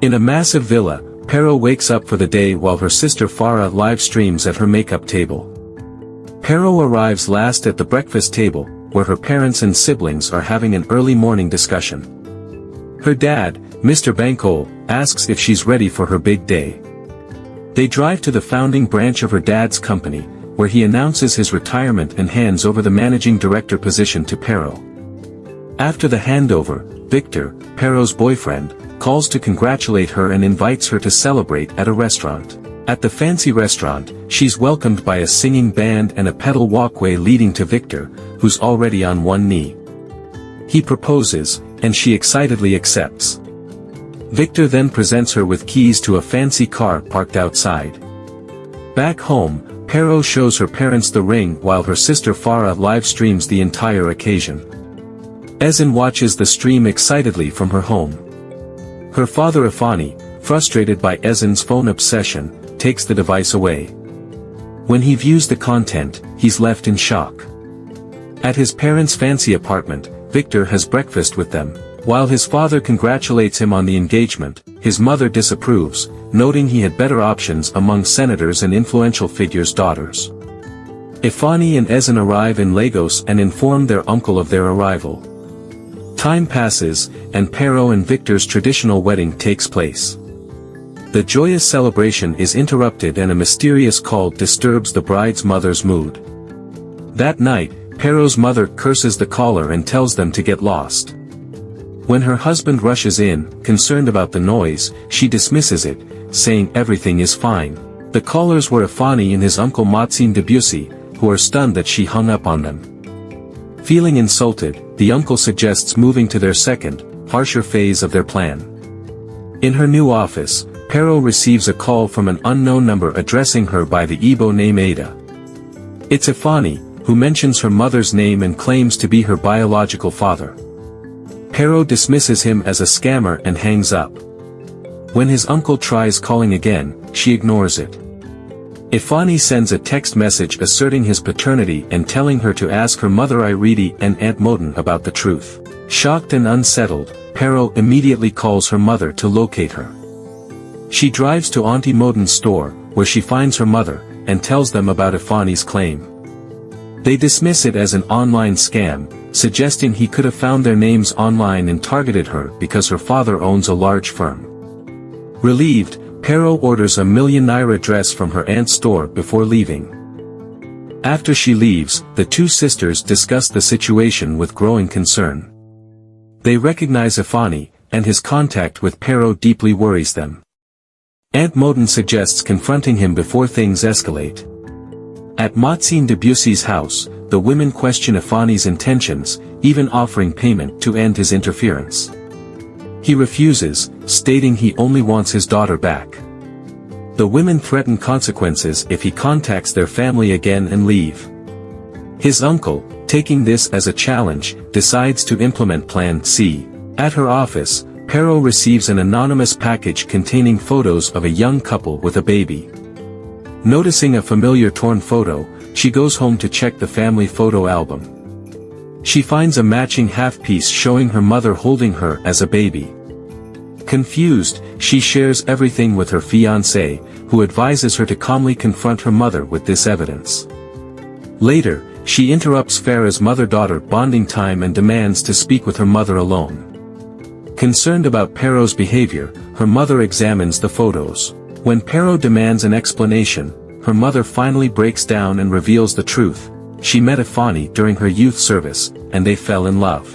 In a massive villa, Pero wakes up for the day while her sister Farah live streams at her makeup table. Pero arrives last at the breakfast table, where her parents and siblings are having an early morning discussion. Her dad, Mr. Bankole, asks if she's ready for her big day. They drive to the founding branch of her dad's company, where he announces his retirement and hands over the managing director position to Pero. After the handover, Victor, Pero's boyfriend, calls to congratulate her and invites her to celebrate at a restaurant. At the fancy restaurant, she's welcomed by a singing band and a pedal walkway leading to Victor, who's already on one knee. He proposes, and she excitedly accepts. Victor then presents her with keys to a fancy car parked outside. Back home, Pero shows her parents the ring while her sister Farah live streams the entire occasion. Ezin watches the stream excitedly from her home. Her father Ifani, frustrated by Ezin's phone obsession, takes the device away. When he views the content, he's left in shock. At his parents' fancy apartment, Victor has breakfast with them. While his father congratulates him on the engagement, his mother disapproves, noting he had better options among senators and influential figures' daughters. Ifani and Ezin arrive in Lagos and inform their uncle of their arrival. Time passes, and Pero and Victor's traditional wedding takes place. The joyous celebration is interrupted and a mysterious call disturbs the bride's mother's mood. That night, Pero's mother curses the caller and tells them to get lost. When her husband rushes in, concerned about the noise, she dismisses it, saying everything is fine. The callers were Ifani and his uncle Matsine Debussy, who are stunned that she hung up on them. Feeling insulted, the uncle suggests moving to their second, harsher phase of their plan. In her new office, Pero receives a call from an unknown number addressing her by the Igbo name Ada. It's Ifani, who mentions her mother's name and claims to be her biological father. Pero dismisses him as a scammer and hangs up. When his uncle tries calling again, she ignores it. Ifani sends a text message asserting his paternity and telling her to ask her mother Iridi and Aunt Modin about the truth. Shocked and unsettled, Pero immediately calls her mother to locate her. She drives to Auntie Modin's store, where she finds her mother, and tells them about Ifani's claim. They dismiss it as an online scam, suggesting he could have found their names online and targeted her because her father owns a large firm. Relieved, Pero orders a ₦1 million dress from her aunt's store before leaving. After she leaves, the two sisters discuss the situation with growing concern. They recognize Ifani, and his contact with Pero deeply worries them. Aunt Modin suggests confronting him before things escalate. At Matsine Debussy's house, the women question Ifani's intentions, even offering payment to end his interference. He refuses, stating he only wants his daughter back. The women threaten consequences if he contacts their family again and leave. His uncle, taking this as a challenge, decides to implement Plan C. At her office, Pero receives an anonymous package containing photos of a young couple with a baby. Noticing a familiar torn photo, she goes home to check the family photo album. She finds a matching half-piece showing her mother holding her as a baby. Confused, she shares everything with her fiancé, who advises her to calmly confront her mother with this evidence. Later, she interrupts Farah's mother-daughter bonding time and demands to speak with her mother alone. Concerned about Pero's behavior, her mother examines the photos. When Pero demands an explanation, her mother finally breaks down and reveals the truth. She met Ifani during her youth service, and they fell in love.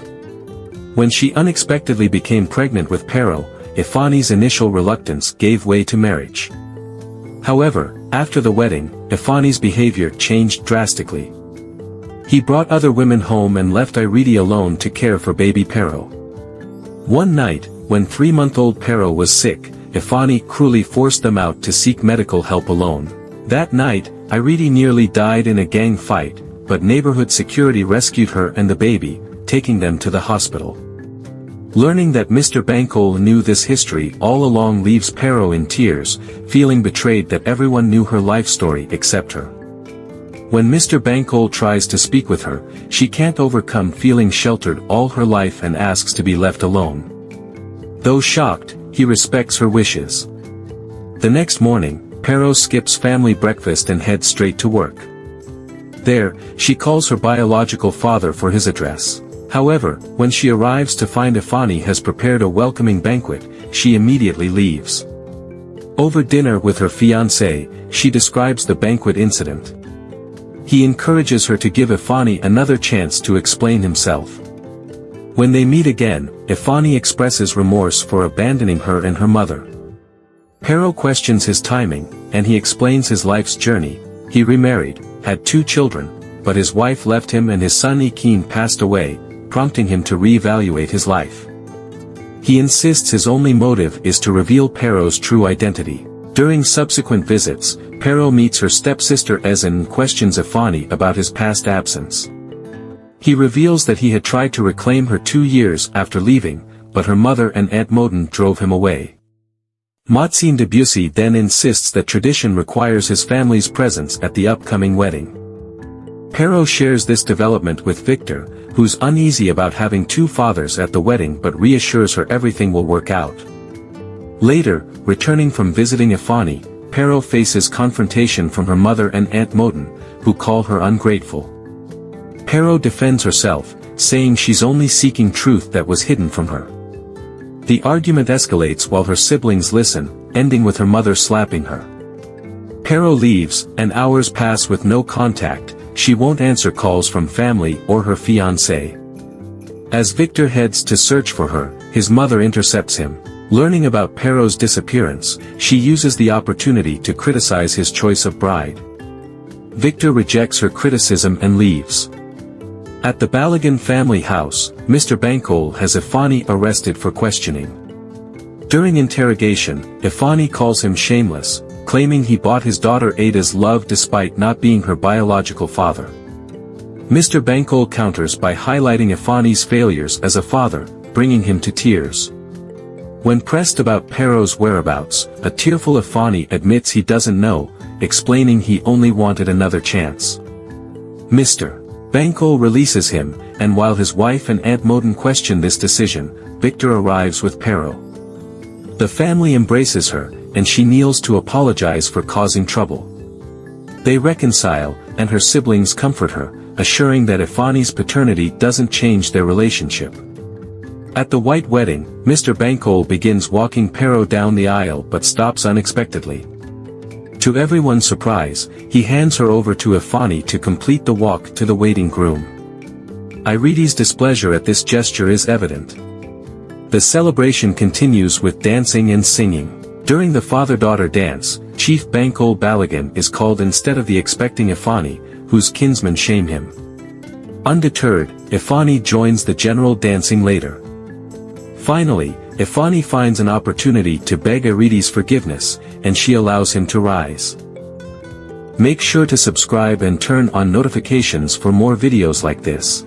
When she unexpectedly became pregnant with Pero, Ifani's initial reluctance gave way to marriage. However, after the wedding, Ifani's behavior changed drastically. He brought other women home and left Iridi alone to care for baby Pero. One night, when 3-month-old Pero was sick, Ifani cruelly forced them out to seek medical help alone. That night, Iridi nearly died in a gang fight, but neighborhood security rescued her and the baby, taking them to the hospital. Learning that Mr. Bankole knew this history all along leaves Pero in tears, feeling betrayed that everyone knew her life story except her. When Mr. Bankole tries to speak with her, she can't overcome feeling sheltered all her life and asks to be left alone. Though shocked, he respects her wishes. The next morning, Pero skips family breakfast and heads straight to work. There, she calls her biological father for his address. However, when she arrives to find Ifani has prepared a welcoming banquet, she immediately leaves. Over dinner with her fiancé, she describes the banquet incident. He encourages her to give Ifani another chance to explain himself. When they meet again, Ifani expresses remorse for abandoning her and her mother. Pero questions his timing, and he explains his life's journey. He remarried, had 2 children, but his wife left him and his son Ikin passed away, prompting him to reevaluate his life. He insists his only motive is to reveal Pero's true identity. During subsequent visits, Pero meets her stepsister Ezin and questions Ifani about his past absence. He reveals that he had tried to reclaim her 2 years after leaving, but her mother and Aunt Modin drove him away. Matsine Debussy then insists that tradition requires his family's presence at the upcoming wedding. Pero shares this development with Victor, who's uneasy about having 2 fathers at the wedding but reassures her everything will work out. Later, returning from visiting Ifani, Pero faces confrontation from her mother and Aunt Modin, who call her ungrateful. Pero defends herself, saying she's only seeking truth that was hidden from her. The argument escalates while her siblings listen, ending with her mother slapping her. Pero leaves, and hours pass with no contact. She won't answer calls from family or her fiancé. As Victor heads to search for her, his mother intercepts him. Learning about Pero's disappearance, she uses the opportunity to criticize his choice of bride. Victor rejects her criticism and leaves. At the Balagan family house, Mr. Bankole has Ifani arrested for questioning. During interrogation, Ifani calls him shameless, claiming he bought his daughter Ada's love despite not being her biological father. Mr. Bankole counters by highlighting Ifani's failures as a father, bringing him to tears. When pressed about Pero's whereabouts, a tearful Ifani admits he doesn't know, explaining he only wanted another chance. Mr. Bankole releases him, and while his wife and Aunt Modin question this decision, Victor arrives with Pero. The family embraces her, and she kneels to apologize for causing trouble. They reconcile, and her siblings comfort her, assuring that Ifani's paternity doesn't change their relationship. At the white wedding, Mr. Bankole begins walking Pero down the aisle but stops unexpectedly. To everyone's surprise, he hands her over to Ifani to complete the walk to the waiting groom. Iridi's displeasure at this gesture is evident. The celebration continues with dancing and singing. During the father-daughter dance, Chief Bankole Balagan is called instead of the expecting Ifani, whose kinsmen shame him. Undeterred, Ifani joins the general dancing later. Finally, Ifani finds an opportunity to beg Iridi's forgiveness, and she allows him to rise. Make sure to subscribe and turn on notifications for more videos like this.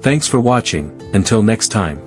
Thanks for watching, until next time.